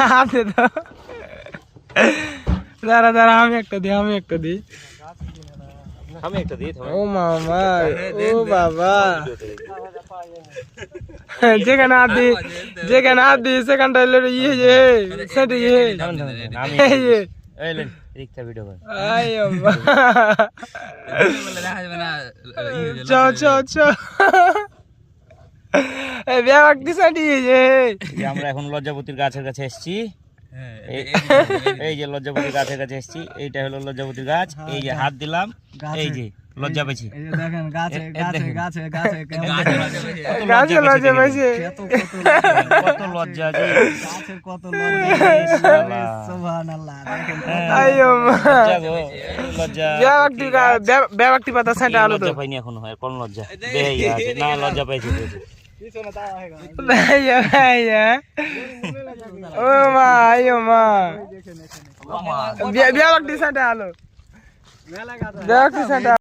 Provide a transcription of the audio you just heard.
হাতে দাও দাঁড়া দাঁড়া আমি একটা দিই ও মামা ও বাবা যেখানে হাত দিই সেখানটা হলো ইয়ে যে সেটা ইয়ে আমরা এখন লজ্জাপতির গাছের কাছে এসেছি এই যে লজ্জাপতির গাছের কাছে এসেছি এইটা হলো লজ্জাপতির গাছ এই যে হাত দিলাম এই যে লজ্জা পেয়েছি কত লজ্জা ব্যক্তি পাতা সেটা আলো লজ্জা পাইনি এখন হয় কোন লজ্জা না লজ্জা পাইছি ও মা আইও মা ব্যক্তি সেটা আলো ব্যক্তি সেটা